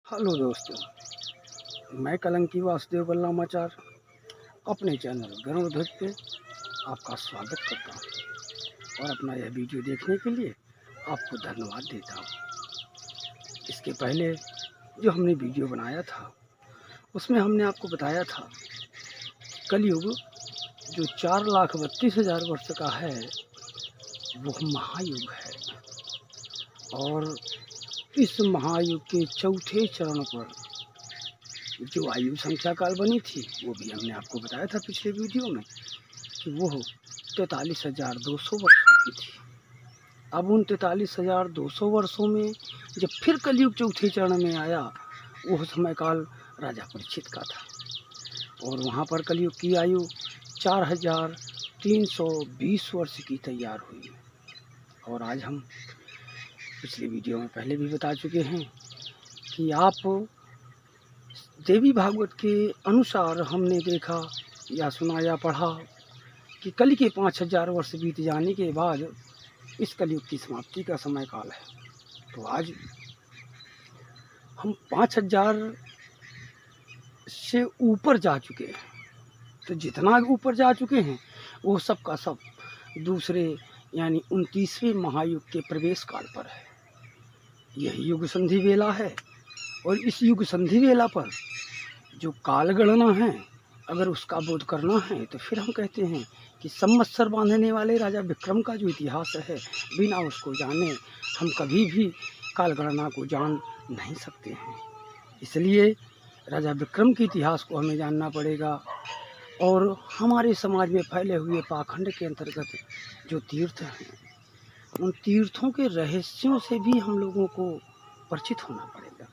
Hello दोस्तों, मैं कलंकी वासुदेव बल्लामाचार अपने चैनल गरुड़ ध्वज पे आपका स्वागत करता हूँ और अपना यह वीडियो देखने के लिए आपको धन्यवाद देता हूँ। इसके पहले जो हमने वीडियो बनाया था उसमें हमने आपको बताया था कलयुग जो 4,32,000 वर्ष का है वो महायुग है और इस महायुग के चौथे चरण पर जो आयु संख्या काल बनी थी वो भी हमने आपको बताया था पिछले वीडियो में कि वो 43,200 वर्षों की थी। अब उन 43,200 वर्षों में जब फिर कलयुग चौथे चरण में आया वो समय काल राजा परीक्षित का था और वहाँ पर कलयुग की आयु 4,320 वर्ष की तैयार हुई। और आज हम पिछले वीडियो में पहले भी बता चुके हैं कि आप देवी भागवत के अनुसार हमने देखा या सुना या पढ़ा कि कल के 5,000 वर्ष बीत जाने के बाद इस कलयुग की समाप्ति का समय काल है। तो आज हम 5,000 से ऊपर जा चुके हैं। तो जितना ऊपर जा चुके हैं वो सब का सब दूसरे यानी 29वें महायुग के प्रवेश काल पर है। यही युग संधि वेला है और इस युग संधि वेला पर जो काल गणना है अगर उसका बोध करना है तो फिर हम कहते हैं कि संवत्सर बांधने वाले राजा विक्रम का जो इतिहास है बिना उसको जाने हम कभी भी काल गणना को जान नहीं सकते हैं। इसलिए राजा विक्रम के इतिहास को हमें जानना पड़ेगा और हमारे समाज में फैले हुए पाखंड के अंतर्गत जो तीर्थ हैं उन तीर्थों के रहस्यों से भी हम लोगों को परिचित होना पड़ेगा।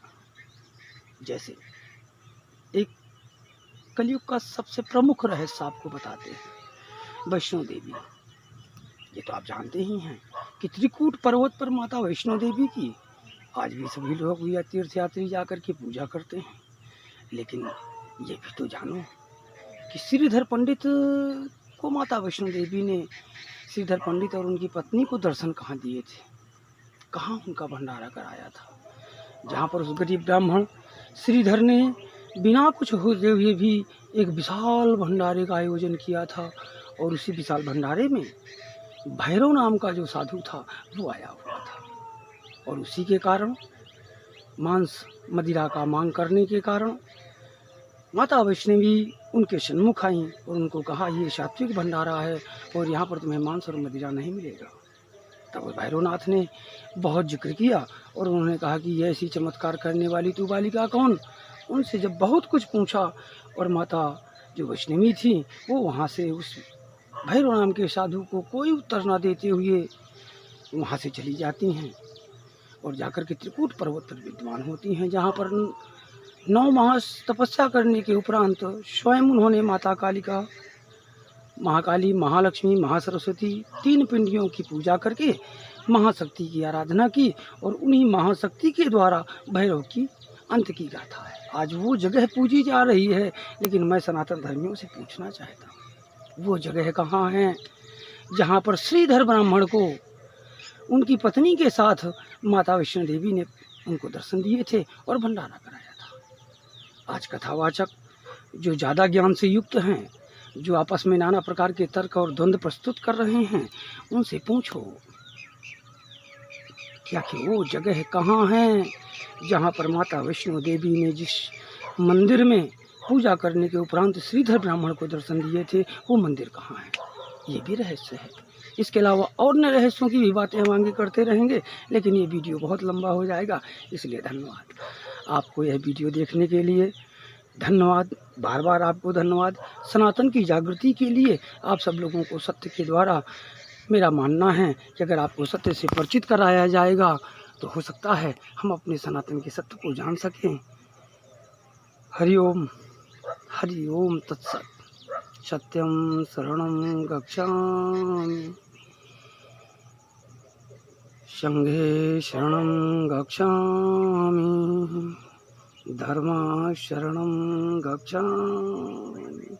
जैसे एक कलयुग का सबसे प्रमुख रहस्य आपको बताते हैं, वैष्णो देवी। ये तो आप जानते ही हैं कि त्रिकूट पर्वत पर माता वैष्णो देवी की आज भी सभी लोग या तीर्थयात्री जाकर के पूजा करते हैं। लेकिन ये भी तो जानो कि श्रीधर पंडित को माता वैष्णो देवी ने श्रीधर पंडित और उनकी पत्नी को दर्शन कहाँ दिए थे, कहाँ उनका भंडारा कराया था, जहाँ पर उस गरीब ब्राह्मण श्रीधर ने बिना कुछ हुए हुए भी एक विशाल भंडारे का आयोजन किया था और उसी विशाल भंडारे में भैरव नाम का जो साधु था वो आया हुआ था और उसी के कारण मांस मदिरा का मांग करने के कारण माता वैष्णवी उनके सन्मुख आई और उनको कहा ये सात्विक भंडारा है और यहाँ पर तुम्हें मांस और मदिरा नहीं मिलेगा। तब भैरवनाथ ने बहुत जिक्र किया और उन्होंने कहा कि ये ऐसी चमत्कार करने वाली तू बालिका कौन। उनसे जब बहुत कुछ पूछा और माता जो वैष्णवी थी वो वहाँ से उस भैरव नाम के साधु को कोई उत्तर न देते हुए वहाँ से चली जाती हैं और जाकर के त्रिकूट पर्वत पर विद्यमान होती हैं, जहाँ पर 9 मास तपस्या करने के उपरांत स्वयं उन्होंने माता कालिका, महाकाली, महालक्ष्मी, महासरस्वती 3 पिंडियों की पूजा करके महाशक्ति की आराधना की और उन्हीं महाशक्ति के द्वारा भैरव की अंत की गाथा है। आज वो जगह पूजी जा रही है, लेकिन मैं सनातन धर्मियों से पूछना चाहता हूँ वो जगह कहाँ है जहाँ पर श्रीधर ब्राह्मण को उनकी पत्नी के साथ माता वैष्णो देवी ने उनको दर्शन दिए थे और भंडारा कराया था। आज कथावाचक जो ज़्यादा ज्ञान से युक्त हैं, जो आपस में नाना प्रकार के तर्क और द्वंद्व प्रस्तुत कर रहे हैं, उनसे पूछो क्या कि वो जगह कहाँ है जहाँ पर माता वैष्णो देवी ने जिस मंदिर में पूजा करने के उपरांत श्रीधर ब्राह्मण को दर्शन दिए थे वो मंदिर कहाँ है। ये भी रहस्य है। इसके अलावा और न रहस्यों की भी बातें हम आगे करते रहेंगे, लेकिन ये वीडियो बहुत लंबा हो जाएगा, इसलिए धन्यवाद आपको यह वीडियो देखने के लिए। धन्यवाद, बार बार आपको धन्यवाद। सनातन की जागृति के लिए आप सब लोगों को सत्य के द्वारा मेरा मानना है कि अगर आपको सत्य से परिचित कराया जाएगा तो हो सकता है हम अपने सनातन के सत्य को जान सकें। हरि ओम तत्सत। सत्यम शरणं गच्छामि, संघे शरणं गच्छामि, धर्म शरणं गच्छामि।